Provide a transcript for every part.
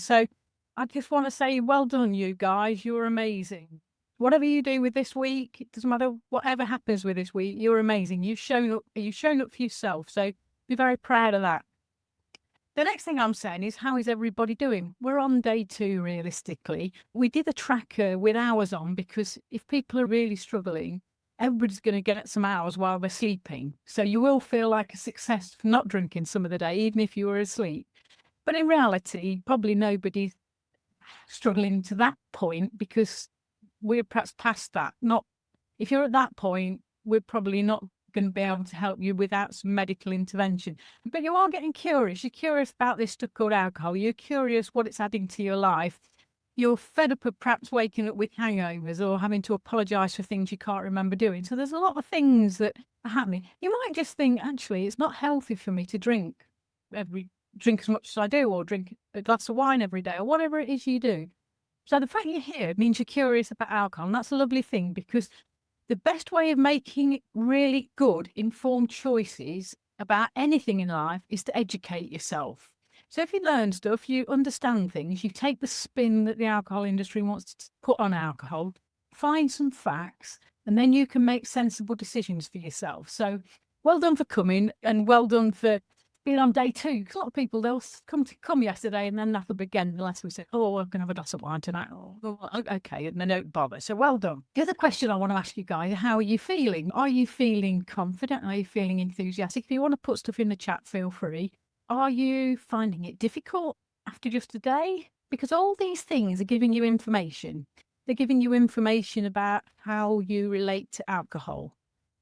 So I just want to say, well done, you guys. You're amazing. Whatever you do with this week, it doesn't matter whatever happens with this week, you're amazing. You've shown up. You've shown up for yourself. So be very proud of that. The next thing I'm saying is, how is everybody doing? We're on day 2, realistically. We did a tracker with hours on because if people are really struggling, everybody's going to get some hours while they're sleeping. So you will feel like a success for not drinking some of the day, even if you were asleep. But in reality, probably nobody's struggling to that point because we're perhaps past that. Not if you're at that point, we're probably not going to be able to help you without some medical intervention. But you are getting curious. You're curious about this stuff called alcohol. You're curious what it's adding to your life. You're fed up of perhaps waking up with hangovers or having to apologise for things you can't remember doing. So there's a lot of things that are happening. You might just think, actually, it's not healthy for me to drink as much as I do, or drink a glass of wine every day, or whatever it is you do. So the fact you're here means you're curious about alcohol, and that's a lovely thing, because the best way of making really good, informed choices about anything in life is to educate yourself. So if you learn stuff, you understand things, you take the spin that the alcohol industry wants to put on alcohol, find some facts, and then you can make sensible decisions for yourself. So well done for coming, and well done for being on day 2, because a lot of people, they'll come yesterday and then that'll begin unless we say, oh, I'm going to have a glass of wine tonight. Oh, okay, and they don't bother. So well done. The other question I want to ask you guys, how are you feeling? Are you feeling confident? Are you feeling enthusiastic? If you want to put stuff in the chat, feel free. Are you finding it difficult after just a day? Because all these things are giving you information. They're giving you information about how you relate to alcohol.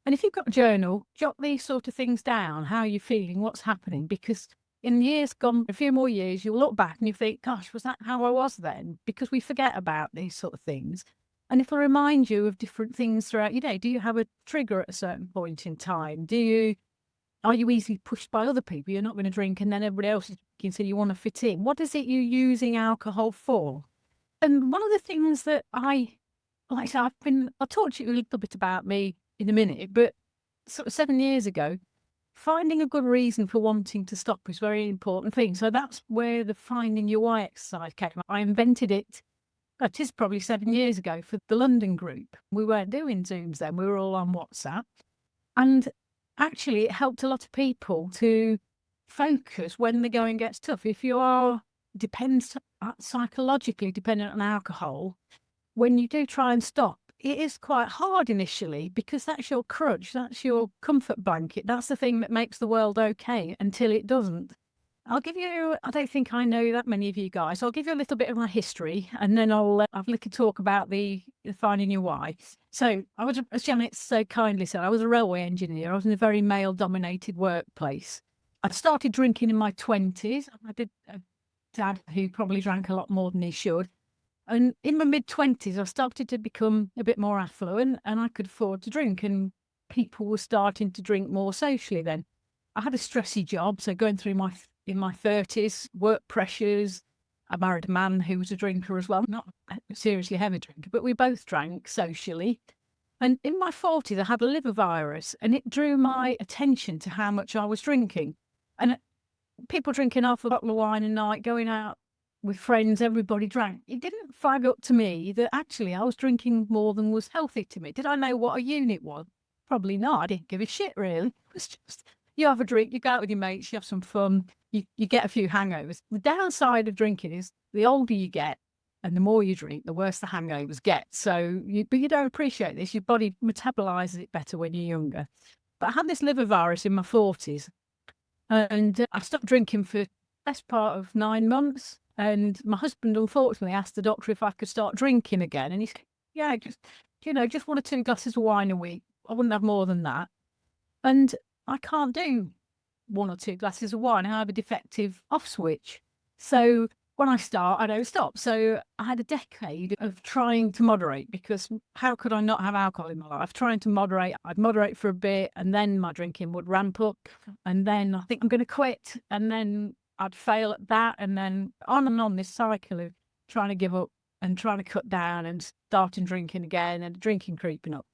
And if you've got a journal, jot these sort of things down, how you're feeling, what's happening, because in years gone, a few more years, you'll look back and you think, gosh, was that how I was then? Because we forget about these sort of things. And it'll remind you of different things throughout your day. Do you have a trigger at a certain point in time? Are you easily pushed by other people? You're not going to drink and then everybody else is drinking, so you want to fit in. What is it you're using alcohol for? And one of the things that I'll talk to you a little bit about me in a minute, but sort of 7 years ago, finding a good reason for wanting to stop is a very important thing. So that's where the Finding Your Why exercise came. I invented it, it is probably 7 years ago, for the London group. We weren't doing Zooms then, we were all on WhatsApp. And actually, it helped a lot of people to focus when the going gets tough. If you are psychologically dependent on alcohol, when you do try and stop, it is quite hard initially, because that's your crutch, that's your comfort blanket, that's the thing that makes the world okay until it doesn't. I don't think I know that many of you guys. I'll give you a little bit of my history, and then I'll have a little talk about the Finding Your Why. So I was, as Janet so kindly said, I was a railway engineer. I was in a very male-dominated workplace. I started drinking in my 20s. I did a dad who probably drank a lot more than he should. And in my mid-20s, I started to become a bit more affluent, and I could afford to drink, and people were starting to drink more socially then. I had a stressy job, so going through in my 30s, work pressures. I married a man who was a drinker as well, not a seriously heavy drinker, but we both drank socially. And in my 40s, I had a liver virus, and it drew my attention to how much I was drinking. And people drinking half a bottle of wine a night, going out with friends, everybody drank. It didn't flag up to me that actually I was drinking more than was healthy to me. Did I know what a unit was? Probably not. I didn't give a shit, really. It was just, you have a drink, you go out with your mates, you have some fun, you get a few hangovers. The downside of drinking is the older you get and the more you drink, the worse the hangovers get. But you don't appreciate this. Your body metabolizes it better when you're younger. But I had this liver virus in my 40s, and I stopped drinking for the best part of 9 months. And my husband, unfortunately, asked the doctor if I could start drinking again. And he said, yeah, just 1 or 2 glasses of wine a week. I wouldn't have more than that. And I can't do 1 or 2 glasses of wine. I have a defective off switch. So when I start, I don't stop. So I had a decade of trying to moderate, because how could I not have alcohol in my life? Trying to moderate. I'd moderate for a bit, and then my drinking would ramp up. And then I think I'm going to quit. And then I'd fail at that, and then on and on, this cycle of trying to give up and trying to cut down and starting drinking again, and drinking creeping up.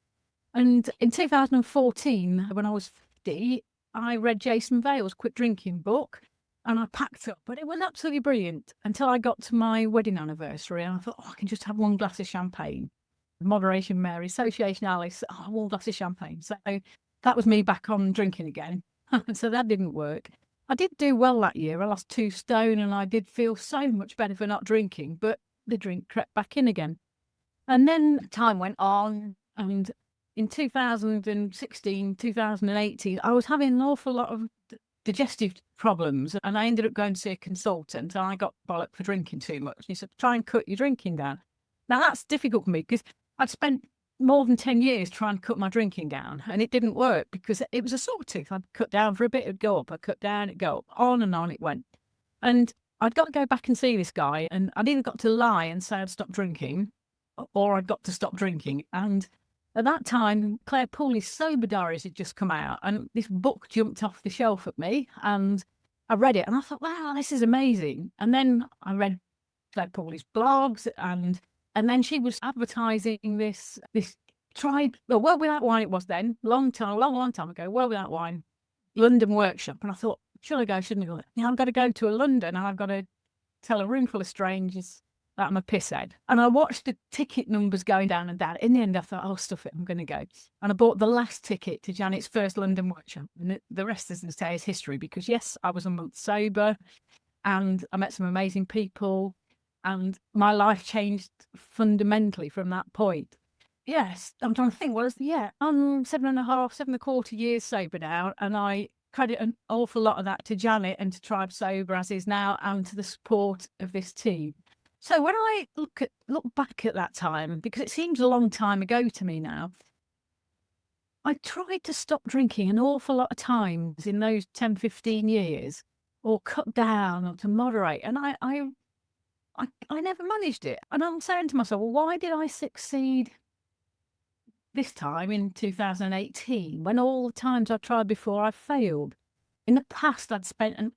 And in 2014, when I was 50, I read Jason Vale's Quit Drinking book, and I packed up. But it was absolutely brilliant until I got to my wedding anniversary, and I thought, oh, I can just have one glass of champagne. Moderation Mary, Association Alice, oh, one glass of champagne. So that was me back on drinking again. So that didn't work. I did do well that year. I lost 2 stone and I did feel so much better for not drinking, but the drink crept back in again. And then time went on, and in 2016, 2018, I was having an awful lot of digestive problems, and I ended up going to see a consultant, and I got bollocked for drinking too much. He said, try and cut your drinking down. Now, that's difficult for me because I'd spent more than 10 years trying to cut my drinking down, and it didn't work because it was a sawtooth. I'd cut down for a bit, it'd go up. I'd cut down, it'd go up. On and on it went. And I'd got to go back and see this guy, and I'd either got to lie and say I'd stopped drinking, or I'd got to stop drinking. And at that time, Claire Pooley's Sober Diaries had just come out, and this book jumped off the shelf at me, and I read it, and I thought, wow, this is amazing. And then I read Claire Pooley's blogs, and then she was advertising this World Without Wine it was then, long time ago, World Without Wine, London workshop. And I thought, should I go, shouldn't I go? Yeah, I've got to go to London, and I've got to tell a room full of strangers that I'm a pisshead. And I watched the ticket numbers going down and down. In the end, I thought, oh, stuff it, I'm going to go. And I bought the last ticket to Janet's first London workshop. And the rest, as I say, is history, because yes, I was a month sober, and I met some amazing people, and my life changed fundamentally from that point. Yes, I'm trying to think, I'm 7.25 years sober now, and I credit an awful lot of that to Janet and to Tribe Sober as is now, and to the support of this team. So when I look back at that time, because it seems a long time ago to me now, I tried to stop drinking an awful lot of times in those 10, 15 years, or cut down, or to moderate, and I never managed it. And I'm saying to myself, well, why did I succeed this time in 2018 when all the times I tried before I failed? In the past, I'd spent a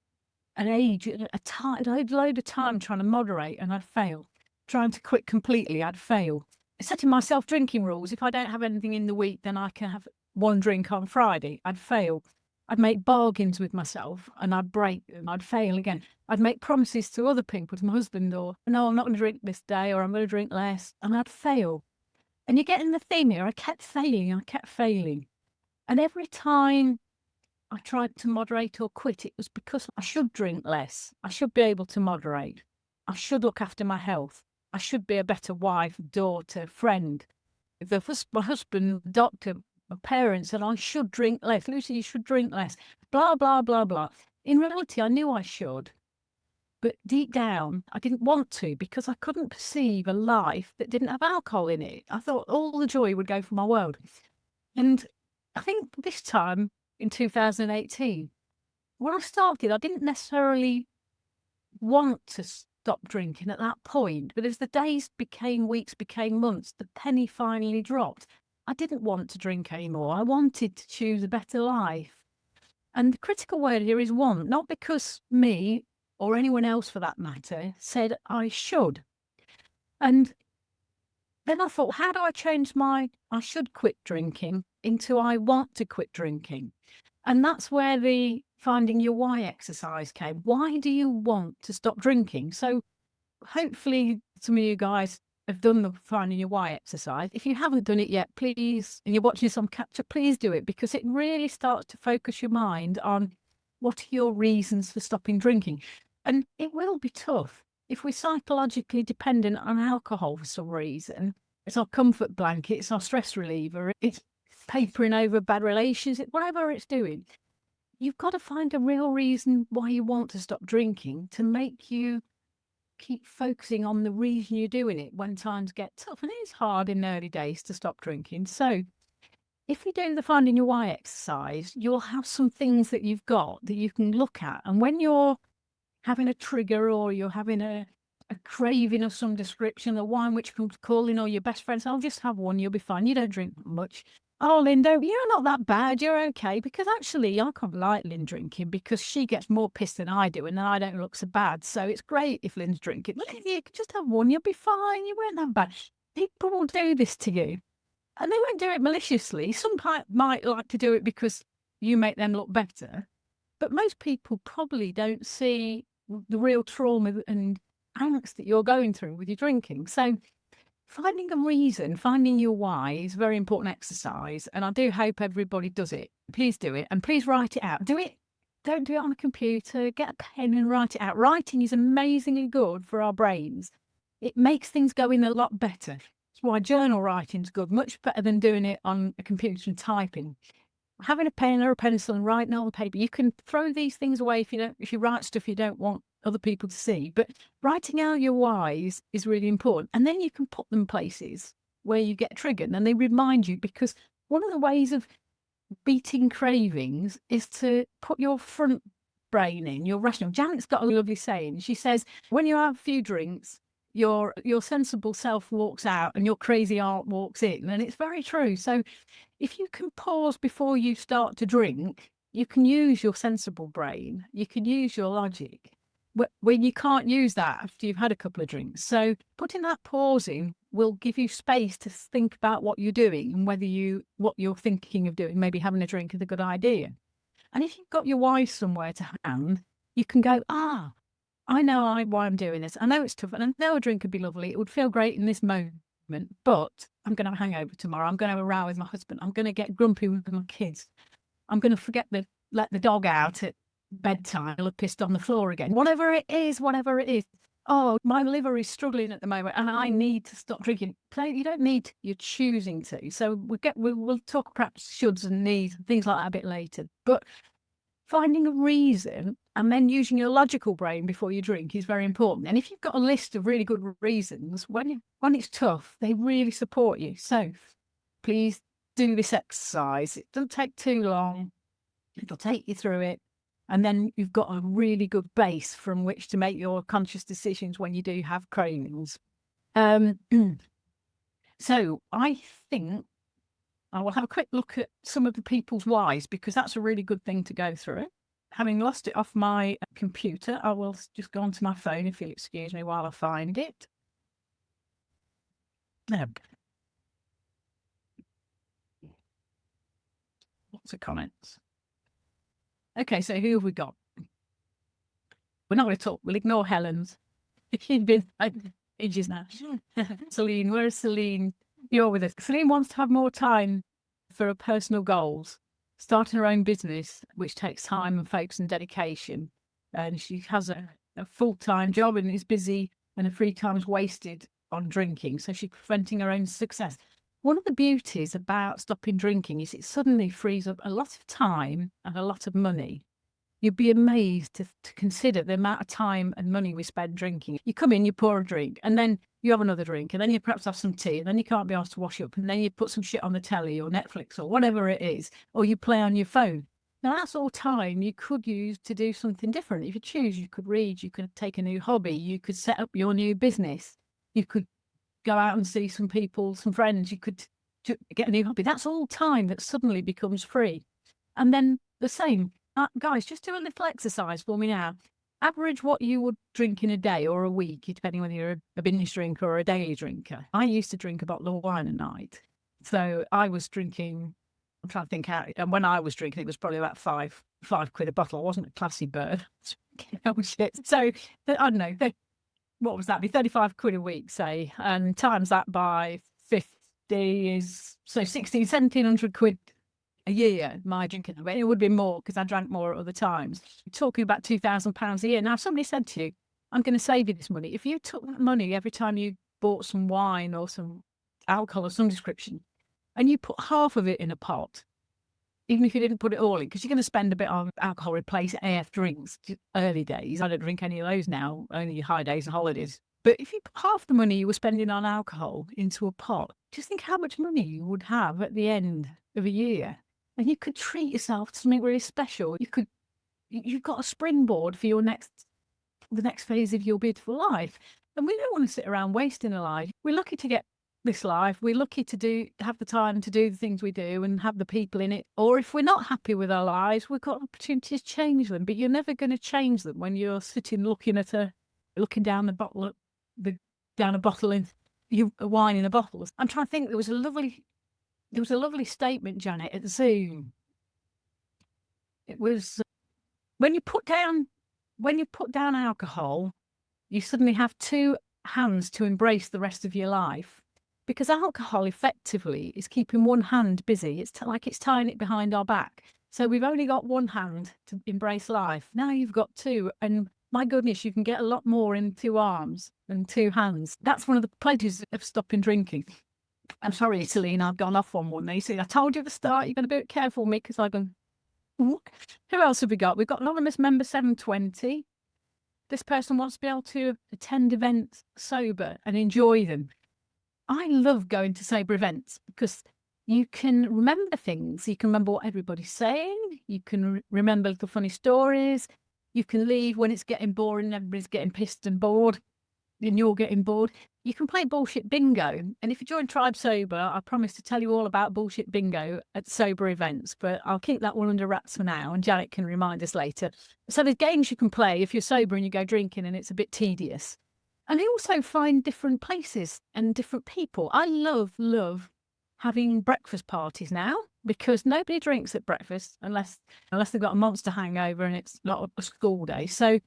load of time trying to moderate, and I'd fail. Trying to quit completely, I'd fail. Setting myself drinking rules: if I don't have anything in the week, then I can have one drink on Friday. I'd fail. I'd make bargains with myself, and I'd break them. I'd fail again. I'd make promises to other people, to my husband, or no, I'm not going to drink this day, or I'm going to drink less, and I'd fail. And you're getting the theme here. I kept failing. And every time I tried to moderate or quit, it was because I should drink less. I should be able to moderate. I should look after my health. I should be a better wife, daughter, friend. My husband, the doctor, my parents said I should drink less. Lucy, you should drink less. Blah, blah, blah, blah. In reality, I knew I should. But deep down, I didn't want to, because I couldn't perceive a life that didn't have alcohol in it. I thought all the joy would go from my world. And I think this time, in 2018, when I started, I didn't necessarily want to stop drinking at that point. But as the days became weeks, became months, the penny finally dropped. I didn't want to drink anymore. I wanted to choose a better life. And the critical word here is want, not because me, or anyone else for that matter, said I should. And then I thought, how do I change my I should quit drinking into I want to quit drinking? And that's where the finding your why exercise came. Why do you want to stop drinking? So hopefully some of you guys have done the finding your why exercise. If you haven't done it yet, please, and you're watching this on capture, please do it, because it really starts to focus your mind on what are your reasons for stopping drinking. And it will be tough. If we're psychologically dependent on alcohol for some reason, it's our comfort blanket, it's our stress reliever, it's papering over bad relations, whatever it's doing. You've got to find a real reason why you want to stop drinking to make you keep focusing on the reason you're doing it when times get tough. And it's hard in the early days to stop drinking. So if you're doing the finding your why exercise, you'll have some things that you've got that you can look at. And when you're having a trigger, or you're having a craving of some description, a wine which comes calling, or your best friend says, I'll just have one, you'll be fine, you don't drink much. Oh, Linda, you're not that bad, you're okay. Because actually, I can't like Lynn drinking, because she gets more pissed than I do, and then I don't look so bad. So it's great if Lynn's drinking. Look, if you could just have one, you'll be fine, you weren't that bad. People will do this to you, and they won't do it maliciously. Some might like to do it because you make them look better. But most people probably don't see the real trauma and angst that you're going through with your drinking. So finding a reason, finding your why is a very important exercise. And I do hope everybody does it. Please do it. And please write it out. Do it. Don't do it on a computer. Get a pen and write it out. Writing is amazingly good for our brains. It makes things go in a lot better. That's why journal writing's good, much better than doing it on a computer and typing. Having a pen or a pencil and writing on paper, you can throw these things away if you write stuff you don't want other people to see. But writing out your whys is really important. And then you can put them places where you get triggered and they remind you, because one of the ways of beating cravings is to put your front brain in, your rational. Janet's got a lovely saying. She says, when you have a few drinks, your sensible self walks out and your crazy heart walks in. And it's very true. So if you can pause before you start to drink, you can use your sensible brain, you can use your logic, when you can't use that after you've had a couple of drinks. So putting that pause in will give you space to think about what you're doing and what you're thinking of doing. Maybe having a drink is a good idea. And if you've got your why somewhere to hand, you can go, I know why I'm doing this. I know it's tough, and I know a drink would be lovely. It would feel great in this moment, but I'm going to have a hangover tomorrow. I'm going to have a row with my husband. I'm going to get grumpy with my kids. I'm going to let the dog out at bedtime. I'll have pissed on the floor again. Whatever it is. Oh, my liver is struggling at the moment and I need to stop drinking. You don't need to, you're choosing to. So we'll talk perhaps shoulds and needs and things like that a bit later. But finding a reason and then using your logical brain before you drink is very important. And if you've got a list of really good reasons, when it's tough, they really support you. So please do this exercise. It doesn't take too long. It'll take you through it. And then you've got a really good base from which to make your conscious decisions when you do have cravings. So I think I will have a quick look at some of the people's whys, because that's a really good thing to go through. Having lost it off my computer, I will just go onto my phone, if you'll excuse me while I find it. There we go. Lots of comments. Okay, so who have we got? We're not going to talk. We'll ignore Helen's. She's been ages now. Celine, where's Celine? You're with us. Celine wants to have more time for her personal goals, starting her own business, which takes time and focus and dedication. And she has a full-time job and is busy, and her free time is wasted on drinking. So she's preventing her own success. One of the beauties about stopping drinking is it suddenly frees up a lot of time and a lot of money. You'd be amazed to consider the amount of time and money we spend drinking. You come in, you pour a drink, and then you have another drink, and then you perhaps have some tea, and then you can't be asked to wash up, and then you put some shit on the telly or Netflix or whatever it is, or you play on your phone. Now, that's all time you could use to do something different. If you choose, you could read, you could take a new hobby, you could set up your new business, you could go out and see some people, some friends, you could get a new hobby. That's all time that suddenly becomes free. And then the same, guys, just do a little exercise for me now. Average what you would drink in a day or a week, depending whether you're a binge drinker or a daily drinker. I used to drink a bottle of wine a night. So I was drinking, I'm trying to think how, and when I was drinking, it was probably about five quid a bottle. I wasn't a classy bird. Oh, shit. So I don't know, what was that? Be 35 quid a week, say, and times that by 50 is, so 1,700 quid a year, my drinking. It would be more because I drank more at other times. You're talking about £2,000 a year. Now, if somebody said to you, I'm going to save you this money. If you took that money every time you bought some wine or some alcohol of some description, and you put half of it in a pot, even if you didn't put it all in, because you're going to spend a bit on alcohol, replace AF drinks, early days. I don't drink any of those now, only high days and holidays. But if you put half the money you were spending on alcohol into a pot, just think how much money you would have at the end of a year. And you could treat yourself to something really special. You've got a springboard for the next phase of your beautiful life. And we don't want to sit around wasting a life. We're lucky to get this life. We're lucky to have the time to do the things we do and have the people in it. Or if we're not happy with our lives, we've got opportunities to change them. But you're never going to change them when you're sitting looking down a bottle in a wine in a bottle. I'm trying to think. There was a lovely statement, Janet, at Zoom. It was when you put down alcohol, you suddenly have two hands to embrace the rest of your life, because alcohol effectively is keeping one hand busy. It's like it's tying it behind our back. So we've only got one hand to embrace life. Now you've got two, and my goodness, you can get a lot more in two arms and two hands. That's one of the pleasures of stopping drinking. I'm sorry, Celine, I've gone off on one. You see, I told you at the start, you're going to be careful with me, because I've gone. Who else have we got? We've got anonymous member 720. This person wants to be able to attend events sober and enjoy them. I love going to sober events because you can remember things. You can remember what everybody's saying. You can remember little funny stories. You can leave when it's getting boring and everybody's getting pissed and bored and you're getting bored. You can play bullshit bingo. And if you join Tribe Sober, I promise to tell you all about bullshit bingo at sober events, but I'll keep that one under wraps for now, and Janet can remind us later. So there's games you can play if you're sober and you go drinking and it's a bit tedious. And I also find different places and different people. I love having breakfast parties now, because nobody drinks at breakfast unless they've got a monster hangover and it's not a school day. So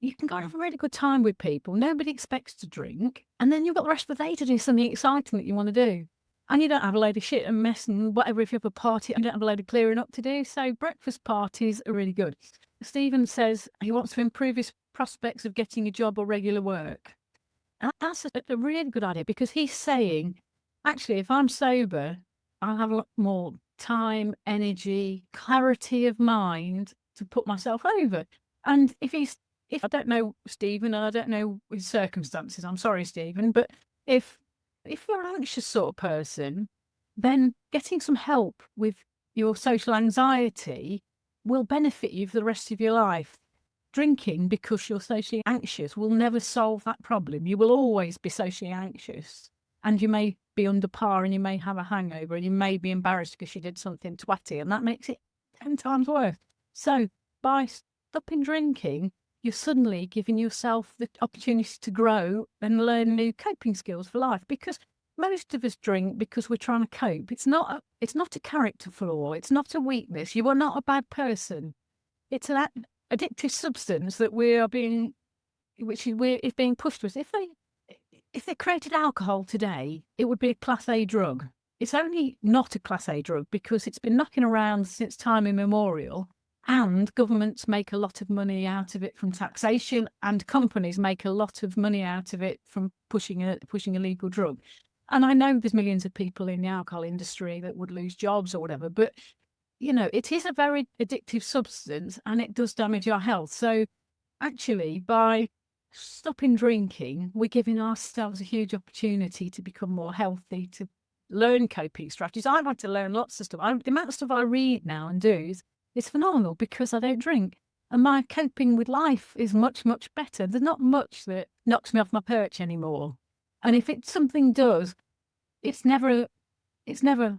you can go and have a really good time with people. Nobody expects to drink. And then you've got the rest of the day to do something exciting that you want to do. And you don't have a load of shit and mess and whatever. If you have a party, you don't have a load of clearing up to do. So breakfast parties are really good. Stephen says he wants to improve his prospects of getting a job or regular work. And that's a really good idea, because he's saying, actually, if I'm sober, I'll have a lot more time, energy, clarity of mind to put myself over. And if I don't know Stephen, and I don't know his circumstances, I'm sorry, Stephen, but if you're an anxious sort of person, then getting some help with your social anxiety will benefit you for the rest of your life. Drinking because you're socially anxious will never solve that problem. You will always be socially anxious, and you may be under par, and you may have a hangover, and you may be embarrassed because you did something twatty, and that makes it 10 times worse. So by stopping drinking, you're suddenly giving yourself the opportunity to grow and learn new coping skills for life, because most of us drink because we're trying to cope. It's not a character flaw. It's not a weakness. You are not a bad person. It's an addictive substance that is being pushed to us. If they created alcohol today, it would be a Class A drug. It's only not a Class A drug because it's been knocking around since time immemorial, and governments make a lot of money out of it from taxation, and companies make a lot of money out of it from pushing a legal drug. And I know there's millions of people in the alcohol industry that would lose jobs or whatever, but it is a very addictive substance, and it does damage our health. So actually, by stopping drinking, we're giving ourselves a huge opportunity to become more healthy, to learn coping strategies. I've had to learn lots of stuff. The amount of stuff I read now and do is phenomenal, because I don't drink. And my coping with life is much, much better. There's not much that knocks me off my perch anymore. And if something does, it's never,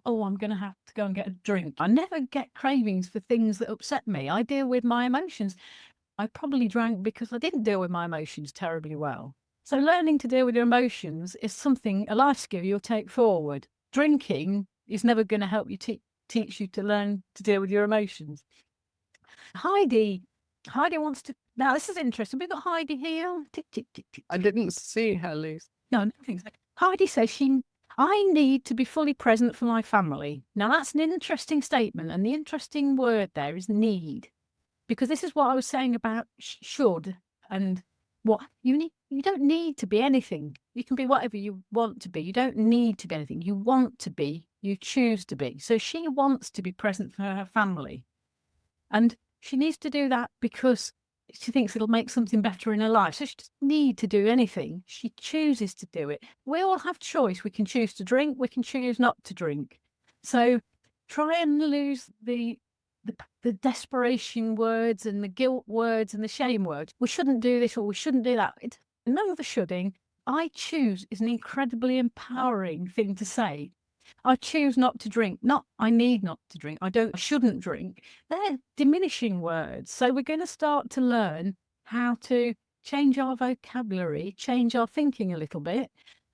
oh, I'm going to have to go and get a drink. I never get cravings for things that upset me. I deal with my emotions. I probably drank because I didn't deal with my emotions terribly well. So learning to deal with your emotions is a life skill you'll take forward. Drinking is never going to help you teach you to learn to deal with your emotions. Heidi wants to. Now, this is interesting. We've got Heidi here. Tick, tick, tick, tick. I didn't see her, Liz. No, nothing. Heidi says I need to be fully present for my family. Now, that's an interesting statement, and the interesting word there is need, because this is what I was saying about should and what you need. You don't need to be anything. You can be whatever you want to be. You don't need to be anything. You want to be. You choose to be. So she wants to be present for her family, and she needs to do that because she thinks it'll make something better in her life. So she doesn't need to do anything. She chooses to do it. We all have choice. We can choose to drink. We can choose not to drink. So try and lose the desperation words and the guilt words and the shame words. We shouldn't do this or we shouldn't do that. It's none of the shoulding. I choose is an incredibly empowering thing to say. I choose not to drink, not I need not to drink. I shouldn't drink. They're diminishing words. So we're going to start to learn how to change our vocabulary, change our thinking a little bit,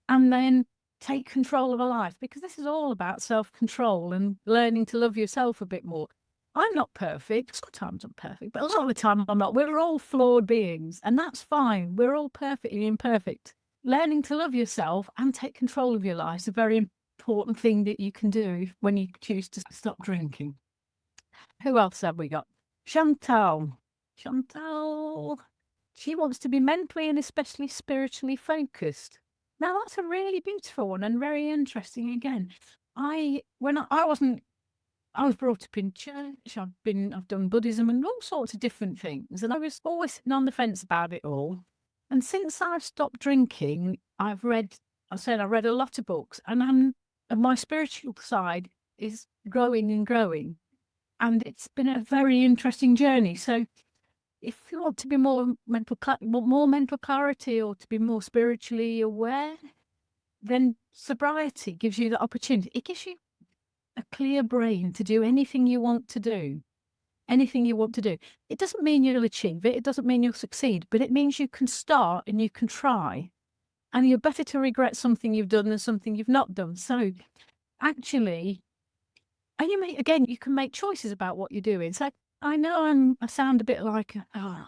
and then take control of our life, because this is all about self-control and learning to love yourself a bit more. I'm not perfect. Sometimes I'm perfect, but a lot of the time I'm not. We're all flawed beings, and that's fine. We're all perfectly imperfect. Learning to love yourself and take control of your life is a very important thing that you can do when you choose to stop drinking. Who else have we got? Chantal. Chantal. She wants to be mentally and especially spiritually focused. Now that's a really beautiful one and very interesting again. I was brought up in church. I've done Buddhism and all sorts of different things, and I was always sitting on the fence about it all. And since I've stopped drinking, I've read a lot of books, and my spiritual side is growing and growing, and it's been a very interesting journey. So, if you want to be more mental clarity, or to be more spiritually aware, then sobriety gives you the opportunity. It gives you a clear brain to do anything you want to do. Anything you want to do. It doesn't mean you'll achieve it. It doesn't mean you'll succeed, but it means you can start and you can try. And you're better to regret something you've done than something you've not done. So actually, and you can make choices about what you're doing. So I know I sound a bit like a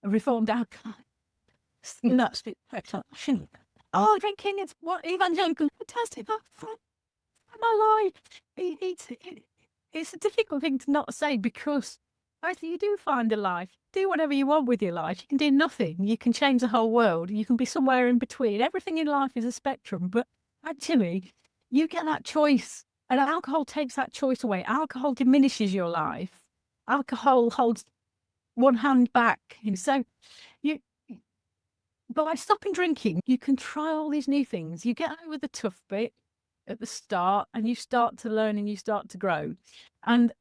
reformed alcoholic. That's a bit, oh, drinking is what evangelical fantastic. My life. It's a difficult thing to not say, because actually you do find a life. Do whatever you want with your life. You can do nothing. You can change the whole world. You can be somewhere in between. Everything in life is a spectrum, but actually you get that choice, and alcohol takes that choice away. Alcohol diminishes your life. Alcohol holds one hand back. So by stopping drinking, you can try all these new things. You get over the tough bit at the start, and you start to learn and you start to grow. And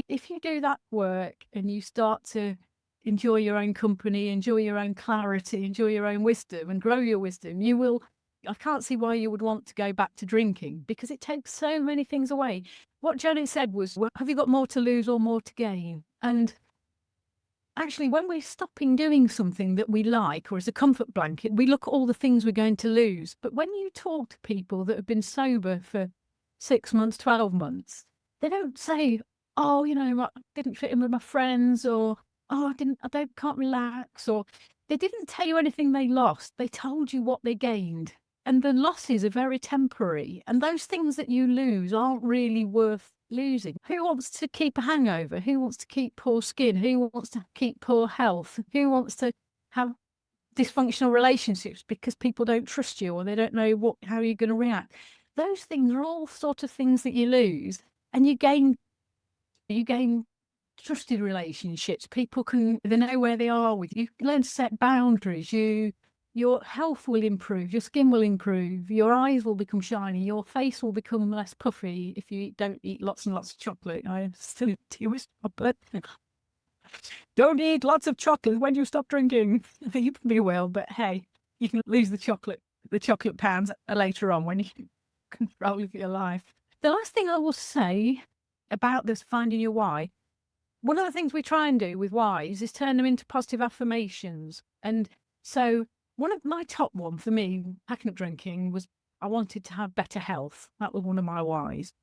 if you do that work and you start to enjoy your own company, enjoy your own clarity, enjoy your own wisdom, and grow your wisdom, I can't see why you would want to go back to drinking, because it takes so many things away. What Janet said was, well, have you got more to lose or more to gain? And actually, when we're stopping doing something that we like, or as a comfort blanket, we look at all the things we're going to lose. But when you talk to people that have been sober for 6 months, 12 months, they don't say, oh, I didn't fit in with my friends, or, oh, I can't relax, or they didn't tell you anything they lost. They told you what they gained. And the losses are very temporary. And those things that you lose aren't really worth losing. Who wants to keep a hangover? Who wants to keep poor skin? Who wants to keep poor health? Who wants to have dysfunctional relationships because people don't trust you, or they don't know how you're going to react? Those things are all sort of things that you lose, and you gain trusted relationships. They know where they are with you. You learn to set boundaries. Your health will improve, your skin will improve, your eyes will become shiny, your face will become less puffy if you don't eat lots and lots of chocolate. I am still too much chocolate. Don't eat lots of chocolate when you stop drinking. You probably will, but hey, you can lose the chocolate pounds later on when you control your life. The last thing I will say about this finding your why, one of the things we try and do with whys is turn them into positive affirmations. And so one of my top one for me, packing up drinking, was I wanted to have better health. That was one of my whys.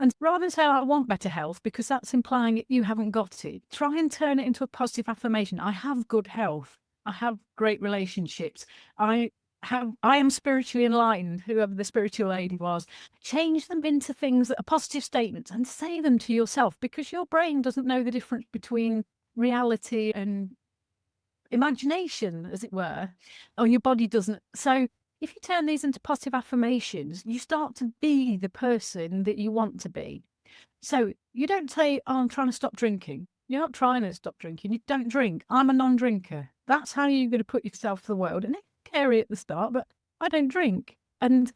And rather than say I want better health, because that's implying you haven't got it, try and turn it into a positive affirmation. I have good health. I have great relationships. I am spiritually enlightened, whoever the spiritual lady was. Change them into things that are positive statements and say them to yourself, because your brain doesn't know the difference between reality and imagination, as it were, or your body doesn't. So if you turn these into positive affirmations, you start to be the person that you want to be. So you don't say, oh, I'm trying to stop drinking. You're not trying to stop drinking. You don't drink. I'm a non-drinker. That's how you're going to put yourself to the world. And it's scary at the start, but I don't drink. And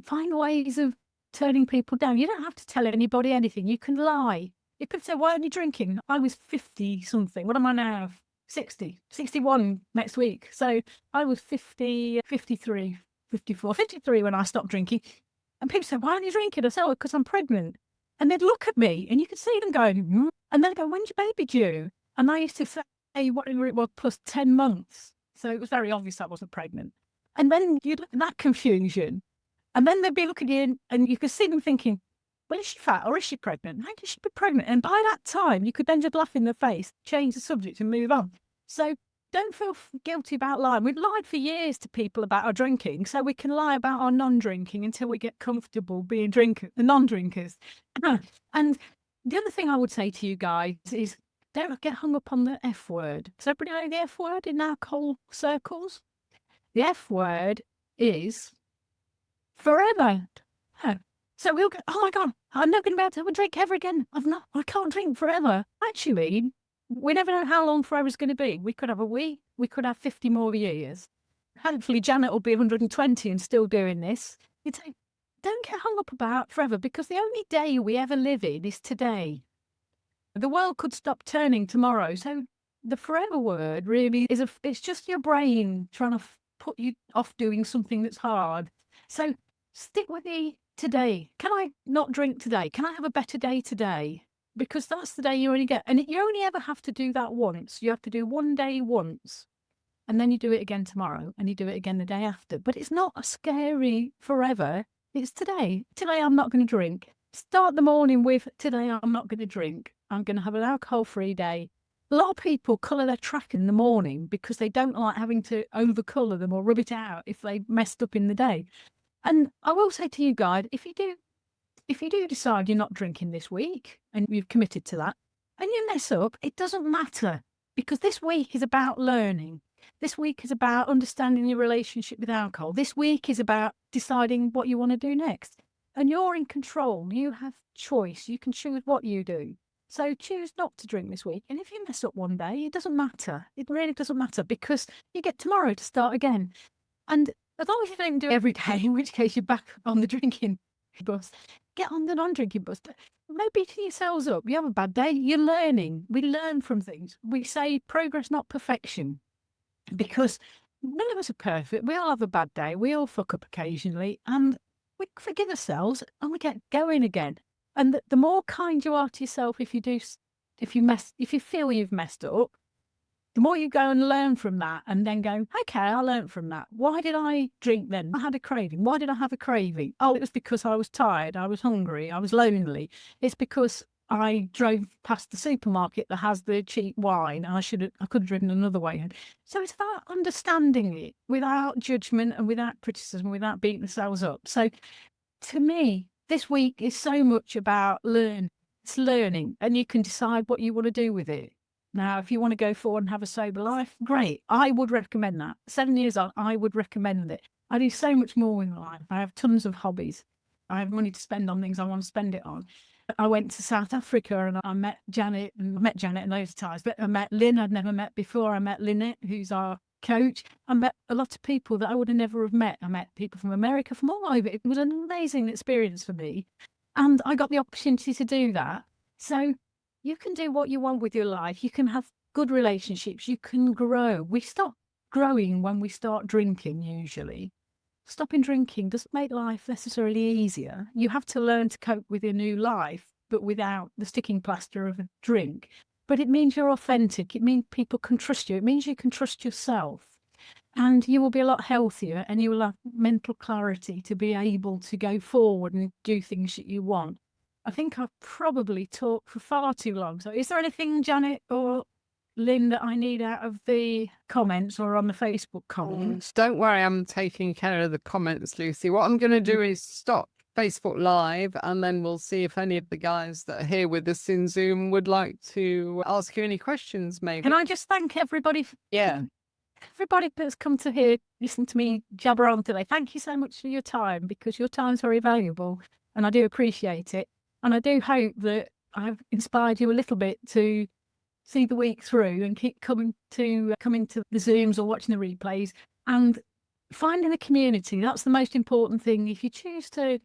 find ways of turning people down. You don't have to tell anybody anything. You can lie. You could say, why aren't you drinking? I was 50 something. What am I now? 61 next week. So I was 50, 53, 54, 53 when I stopped drinking. And people said, why aren't you drinking? I said, oh, because I'm pregnant. And they'd look at me and you could see them going, and they'd go, when's your baby due? And I used to say whatever it was plus 10 months. So it was very obvious I wasn't pregnant. And then you'd look at that confusion. And then they'd be looking at you and you could see them thinking, well, is she fat or is she pregnant? How can she be pregnant? And by that time, you could then just laugh in the face, change the subject and move on. So don't feel guilty about lying. We've lied for years to people about our drinking, so we can lie about our non-drinking until we get comfortable being non-drinkers. And the other thing I would say to you guys is don't get hung up on the F word. Does everybody know the F word in alcohol circles? The F word is forever. So we'll go, oh my God, I'm not going to be able to have a drink ever again. I can't drink forever. Actually, we never know how long forever is going to be. We could have a week, we could have 50 more years. Hopefully Janet will be 120 and still doing this. You'd say, don't get hung up about forever, because the only day we ever live in is today. The world could stop turning tomorrow. So the forever word really is it's just your brain trying to put you off doing something that's hard. So stick with the today. Can I not drink today? Can I have a better day today? Because that's the day you only get. And you only ever have to do that once. You have to do one day once. And then you do it again tomorrow. And you do it again the day after. But it's not a scary forever. It's today. Today I'm not going to drink. Start the morning with, today I'm not going to drink. I'm going to have an alcohol-free day. A lot of people colour their track in the morning because they don't like having to over-colour them or rub it out if they messed up in the day. And I will say to you guys, if you do decide you're not drinking this week and you've committed to that and you mess up, it doesn't matter, because this week is about learning. This week is about understanding your relationship with alcohol. This week is about deciding what you want to do next. And you're in control. You have choice. You can choose what you do. So choose not to drink this week. And if you mess up one day, it doesn't matter. It really doesn't matter, because you get tomorrow to start again. And as long as you don't do it every day, in which case you're back on the drinking bus, get on the non-drinking bus. But no beating yourselves up. You have a bad day, you're learning. We learn from things. We say progress, not perfection, because none of us are perfect. We all have a bad day. We all fuck up occasionally, and we forgive ourselves and we get going again. And the more kind you are to yourself, if you feel you've messed up, the more you go and learn from that, and then go, okay, I learned from that. Why did I drink then? I had a craving. Why did I have a craving? Oh, it was because I was tired. I was hungry. I was lonely. It's because I drove past the supermarket that has the cheap wine. I could have driven another way home. So it's about understanding it without judgment and without criticism, without beating ourselves up. So to me, this week is so much about learning. It's learning, and you can decide what you want to do with it. Now, if you want to go forward and have a sober life, great. I would recommend that. 7 years on, I would recommend it. I do so much more in life. I have tons of hobbies. I have money to spend on things I want to spend it on. I went to South Africa and I met Janet, and I met Janet in those times, but I met Lynn I'd never met before. I met Lynette, who's our coach. I met a lot of people that I would have never have met. I met people from America, from all over. It was an amazing experience for me. And I got the opportunity to do that. So you can do what you want with your life. You can have good relationships. You can grow. We stop growing when we start drinking, usually. Stopping drinking doesn't make life necessarily easier. You have to learn to cope with your new life, but without the sticking plaster of a drink. But it means you're authentic. It means people can trust you. It means you can trust yourself. And you will be a lot healthier, and you will have mental clarity to be able to go forward and do things that you want. I think I've probably talked for far too long. So is there anything, Janet or Lynn, that I need out of the comments or on the Facebook comments? Don't worry, I'm taking care of the comments, Lucy. What I'm going to do is stop Facebook Live, and then we'll see if any of the guys that are here with us in Zoom would like to ask you any questions, maybe. Can I just thank everybody? Yeah. Everybody that's come to here, listen to me jabber on today. Thank you so much for your time, because your time's very valuable, and I do appreciate it. And I do hope that I've inspired you a little bit to see the week through and keep coming to the Zooms or watching the replays and finding a community. That's the most important thing. If you choose to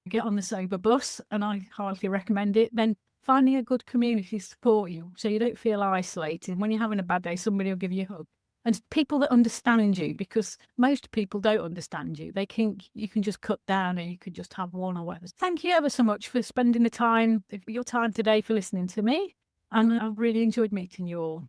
get on the sober bus, and I highly recommend it, then finding a good community to support you so you don't feel isolated. When you're having a bad day, somebody will give you a hug. And people that understand you, because most people don't understand you. They think you can just cut down and you can just have one or whatever. Thank you ever so much for spending your time today, for listening to me. And I've really enjoyed meeting you all.